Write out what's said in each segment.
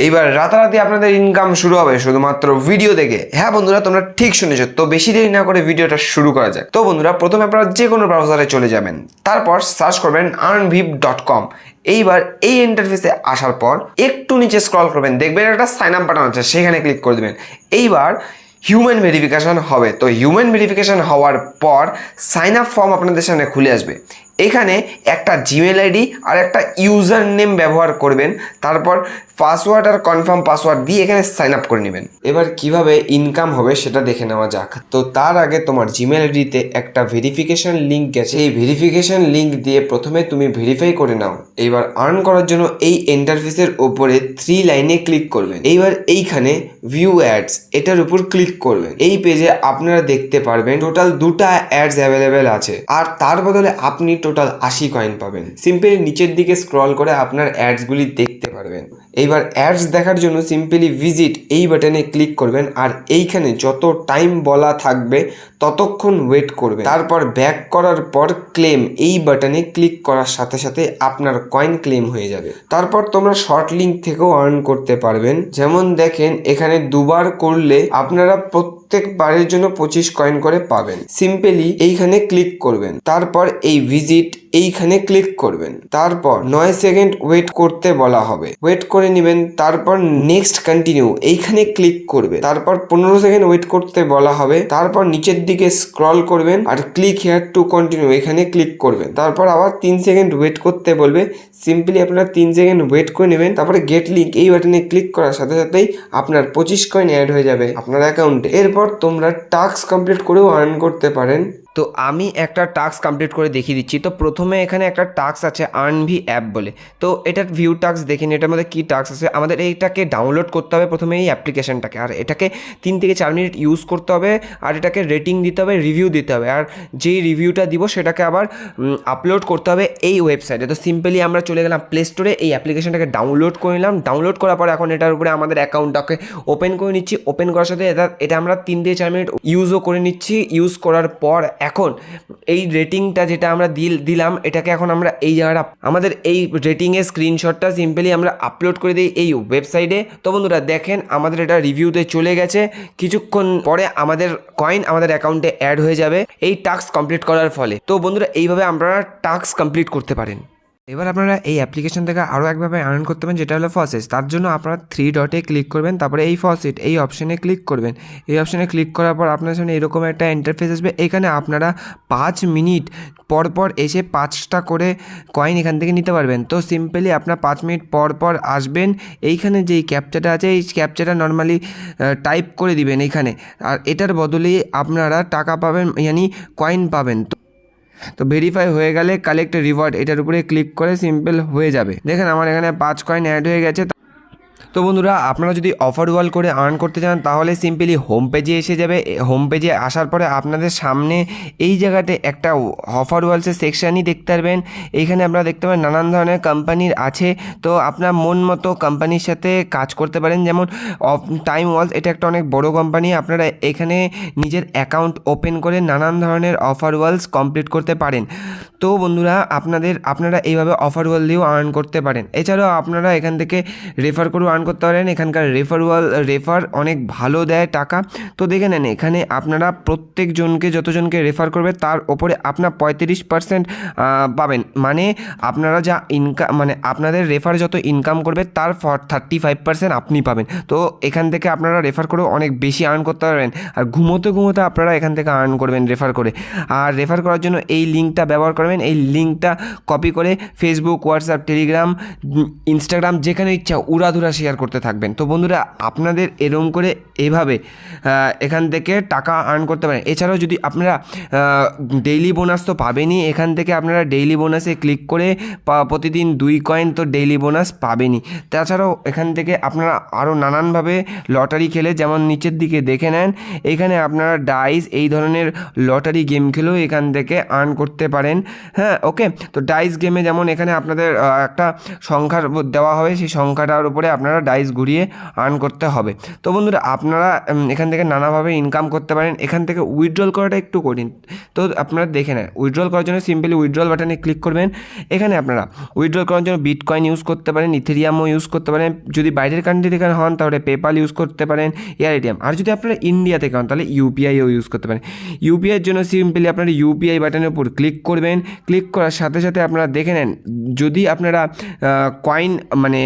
এইবার রাতারাতি আপনাদের ইনকাম শুরু হবে শুধুমাত্র ভিডিও দেখে। হ্যাঁ বন্ধুরা, তোমরা ঠিক শুনেছো। তো বেশি দেরি না করে ভিডিওটা শুরু করা যাক। তো বন্ধুরা, প্রথমে আপনারা যে কোনো ব্রাউজারে চলে যাবেন, তারপর সার্চ করবেন earnvip.com। এইবার এই ইন্টারফেসে আসার পর একটু নিচে স্ক্রল করবেন, দেখবেন একটা সাইন আপ বাটন আছে, সেখানে ক্লিক করে দেবেন। এইবার হিউম্যান ভেরিফিকেশন হবে। তো হিউম্যান ভেরিফিকেশন হওয়ার পর সাইন আপ ফর্ম আপনাদের সামনে খুলে আসবে। এখানে একটা জিমেল আইডি আর একটা ইউজার নেম ব্যবহার করবেন, তারপর পাসওয়ার্ড আর কনফার্ম পাসওয়ার্ড দিয়ে এখানে সাইন আপ করে নেবেন। এবার কিভাবে ইনকাম হবে সেটা দেখে নেওয়া যাক। তো তার আগে তোমার জিমেল আইডিতে একটা ভেরিফিকেশন লিঙ্ক গেছে, এই ভেরিফিকেশন লিঙ্ক দিয়ে প্রথমে তুমি ভেরিফাই করে নাও। এইবার আর্ন করার জন্য এই ইন্টারফেসের ওপরে 3 লাইনে ক্লিক করবেন। এইবার এইখানে ভিউ অ্যাডস এটার উপর ক্লিক করবেন। এই পেজে আপনারা দেখতে পারবেন টোটাল 2টা অ্যাডস অ্যাভেলেবেল আছে, আর তার বদলে আপনি টোটাল 80 কয়েন পাবেন। সিম্পলি নিচের দিকে স্ক্রল করে আপনার অ্যাডসগুলি দেখতে পারবেন। এইবার অ্যাডস দেখার জন্য সিম্পলি ভিজিট এই বাটনে ক্লিক করবেন, আর এইখানে যত টাইম বলা থাকবে ততক্ষণ ওয়েট করবেন। তারপর ব্যাক করার পর ক্লেম এই বাটনে ক্লিক করার সাথে সাথে আপনার কয়েন ক্লেম হয়ে যাবে। তারপর তোমরা শর্ট লিঙ্ক থেকেও আর্ন করতে পারবেন। যেমন দেখেন এখানে 2বার করলে আপনারা প্রত্যেক বারের জন্য 25 কয়েন করে পাবেন। সিম্পলি এইখানে ক্লিক করবেন, তারপর এই ভিজিট এইখানে ক্লিক করবেন, তারপর 9 সেকেন্ড ওয়েট করতে বলা হবে, ওয়েট করে নেবেন। তারপর নেক্সট কন্টিনিউ এইখানে ক্লিক করবে, তারপর 15 সেকেন্ড ওয়েট করতে বলা হবে, তারপর নিচের দিকে স্ক্রল করবেন আর ক্লিক হেয়ার টু কন্টিনিউ এখানে ক্লিক করবেন। তারপর আবার 3 সেকেন্ড ওয়েট করতে বলবে, সিম্পলি আপনারা 3 সেকেন্ড ওয়েট করে নেবেন। তারপরে গেট লিঙ্ক এই বাটনে ক্লিক করার সাথে সাথেই আপনার 25 কয়েন অ্যাড হয়ে যাবে আপনার অ্যাকাউন্টে। এরপর তোমরা টাস্ক কমপ্লিট করেও আর্ন করতে পারেন। তো আমি একটা টাস্ক কমপ্লিট করে দেখিয়ে দিচ্ছি। তো প্রথমে এখানে একটা টাস্ক আছে আর্নভি অ্যাপ বলে। তো এটার ভিউ টাস্ক দেখে নিন, এটার মধ্যে কী টাস্ক আছে। আমাদের এইটাকে ডাউনলোড করতে হবে প্রথমে এই অ্যাপ্লিকেশনটাকে, আর এটাকে 3 থেকে 4 মিনিট ইউজ করতে হবে, আর এটাকে রেটিং দিতে হবে, রিভিউ দিতে হবে, আর যেই রিভিউটা দিব সেটাকে আবার আপলোড করতে হবে এই ওয়েবসাইটে। তো সিম্পলি আমরা চলে গেলাম প্লে স্টোরে, এই অ্যাপ্লিকেশনটাকে ডাউনলোড করে নিলাম। ডাউনলোড করার পর এখন এটার উপরে আমাদের অ্যাকাউন্টটাকে ওপেন করে নিচ্ছি। ওপেন করার সাথে এটা আমরা 3 থেকে 4 মিনিট ইউজও করে নিচ্ছি। ইউজ করার পর এখন এই রেটিংটা যেটা আমরা দিলাম এটাকে এখন আমরা এই জায়গাটা আমাদের এই রেটিংয়ের স্ক্রিনশটটা সিম্পলি আমরা আপলোড করে দিই এই ওয়েবসাইটে। তো বন্ধুরা দেখেন আমাদের এটা রিভিউতে চলে গেছে। কিছুক্ষণ পরে আমাদের কয়েন আমাদের অ্যাকাউন্টে অ্যাড হয়ে যাবে এই টাস্ক কমপ্লিট করার ফলে। তো বন্ধুরা এইভাবে আপনারা টাস্ক কমপ্লিট করতে পারেন। এবার আপনারা এই অ্যাপ্লিকেশন থেকে আরও একভাবে আর্ন করতে পারেন, যেটা হলো ফসেট। তার জন্য আপনারা 3 ডটে ক্লিক করবেন, তারপরে এই ফসেট এই অপশানে ক্লিক করবেন। এই অপশানে ক্লিক করার পর আপনার সামনে এরকম একটা ইন্টারফেস আসবে। এখানে আপনারা 5 মিনিট পর পর এসে 5টা করে কয়েন এখান থেকে নিতে পারবেন। তো সিম্পলি আপনার 5 মিনিট পর পর আসবেন, এইখানে যেই ক্যাপচাটা আছে এই ক্যাপচাটা নর্মালি টাইপ করে দিবেন এইখানে, আর এটার বদলে আপনারা টাকা পাবেন, ইয়ানি কয়েন পাবেন। তো ভেরিফাই হয়ে গেলে কালেক্ট রিওয়ার্ড এটার উপরে ক্লিক করে সিম্পল হয়ে যাবে। দেখেন আমার এখানে 5 কয়েন অ্যাড হয়ে গেছে। তো বন্ধুরা আপনারা যদি অফার ওয়াল করে আর্ন করতে চান তাহলে সিম্পলি হোম পেজে এসে যাবে। হোম পেজে আসার পরে আপনাদের সামনে এই জায়গাতে একটা অফার ওয়ালসের সেকশানই দেখতে পারবেন। এইখানে আপনারা দেখতে পাবেন নানান ধরনের কোম্পানির আছে। তো আপনার মন মতো কোম্পানির সাথে কাজ করতে পারেন। যেমন টাইম ওয়ালস এটা একটা অনেক বড় কোম্পানি। আপনারা এখানে নিজের অ্যাকাউন্ট ওপেন করে নানান ধরনের অফার ওয়ালস কমপ্লিট করতে পারেন। তো বন্ধুরা আপনারা এইভাবে অফার ওয়াল দিয়েও আর্ন করতে পারেন। এছাড়াও আপনারা এখান থেকে রেফার করেও আর্ন করতে পারেন। এখানকার রেফার অনেক ভালো দেয় টাকা। তো দেখে নেন এখানে আপনারা প্রত্যেকজনকে যতজনকে রেফার করবে তার ওপরে আপনার 35% পাবেন। মানে আপনারা যা ইনকাম মানে আপনাদের রেফার যত ইনকাম করবে তার 35% আপনি পাবেন। তো এখান থেকে আপনারা রেফার করেও অনেক বেশি আর্ন করতে পারবেন। আর ঘুমোতে আপনারা এখান থেকে আর্ন করবেন রেফার করে। আর রেফার করার জন্য এই লিঙ্কটা ব্যবহার করবেন। এই লিঙ্কটা কপি করে ফেসবুক, হোয়াটসঅ্যাপ, টেলিগ্রাম, ইনস্টাগ্রাম যেখানে ইচ্ছা উড়াধুরা শেয়ার করতে থাকবেন। তো বন্ধুরা আপনাদের এরকম করে এভাবে এখান থেকে টাকা আর্ন করতে পারেন। এছাড়াও যদি আপনারা ডেইলি বোনাস তো পাবেনই, এখান থেকে আপনারা ডেইলি বোনাসে ক্লিক করে প্রতিদিন 2 কয়েন তো ডেইলি বোনাস পাবেনই। তাছাড়াও এখান থেকে আপনারা আরও নানানভাবে লটারি খেলে, যেমন নিচের দিকে দেখে নেন এখানে আপনারা ডাইস এই ধরনের লটারি গেম খেলেও এখান থেকে আর্ন করতে পারেন। হ্যাঁ ওকে। তো ডাইস গেমে যেমন এখানে আপনাদের একটা সংখ্যা দেওয়া হবে, সেই সংখ্যাটার উপরে আপনারা ডাইস ঘুরিয়ে আর্ন করতে হবে। তো বন্ধুরা আপনারা এখান থেকে নানাভাবে ইনকাম করতে পারেন। এখান থেকে উইথড্রল করাটা একটু কঠিন, তো আপনারা দেখে নেন। উইথড্রল করার জন্য সিম্পলি উইথড্রল বাটনে ক্লিক করবেন। এখানে আপনারা উইথড্রল করার জন্য বিটকয়েন ইউজ করতে পারেন, ইথেরিয়ামও ইউজ করতে পারেন। যদি বাইরের কান্ট্রি থেকে হন তাহলে পেপাল ইউজ করতে পারেন, এয়ার এটিএম। আর যদি আপনারা ইন্ডিয়া থেকে হন তাহলে ইউপিআইও ইউজ করতে পারেন। ইউপিআইয়ের জন্য সিম্পলি আপনারা ইউপিআই বাটনের উপর ক্লিক করবেন। ক্লিক করার সাথে সাথে আপনারা দেখে নেন, যদি আপনারা কয়েন মানে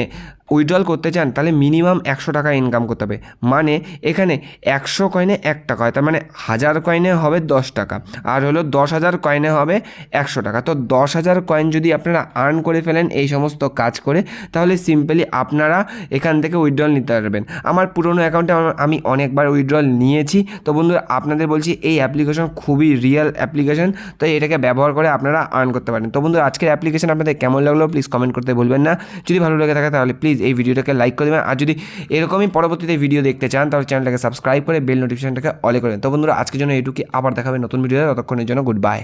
উইথড্রল করতে চান তাহলে মিনিমাম 100 টাকা ইনকাম করতে হবে। মানে এখানে 100 কয়েনে 1 টাকা হয়, তার মানে 1000 কয়েনে হবে 10 টাকা, আর হলো 10,000 কয়েনে হবে 100 টাকা। তো 10,000 কয়েন যদি আপনারা আর্ন করে ফেলেন এই সমস্ত কাজ করে, তাহলে সিম্পলি আপনারা এখান থেকে উইথড্রল নিতে পারবেন। আমার পুরনো অ্যাকাউন্টে আমি অনেকবার উইথড্রল নিয়েছি। তো বন্ধুরা আপনাদের বলছি এই অ্যাপ্লিকেশন খুবই রিয়েল অ্যাপ্লিকেশন, তো এটাকে ব্যবহার করে আপনারা আর্ন করতে পারেন। তো বন্ধুরা আজকের অ্যাপ্লিকেশন আপনাদের কেমন লাগলো প্লিজ কমেন্ট করতে ভুলবেন না। যদি ভালো লেগে থাকে তাহলে প্লিজ এই ভিডিওটাকে লাইক করে দেবেন। আর যদি এরকমই পরবর্তীতে ভিডিও দেখতে চান তাহলে চ্যানেলটাকে সাবস্ক্রাইব করে বেল নোটিফিকেশনটাকে অলে করে দেন। তো বন্ধুরা আজকের জন্য এইটুকুই, আবার দেখাবে নতুন ভিডিওতে, ততক্ষণের জন্য গুড বাই।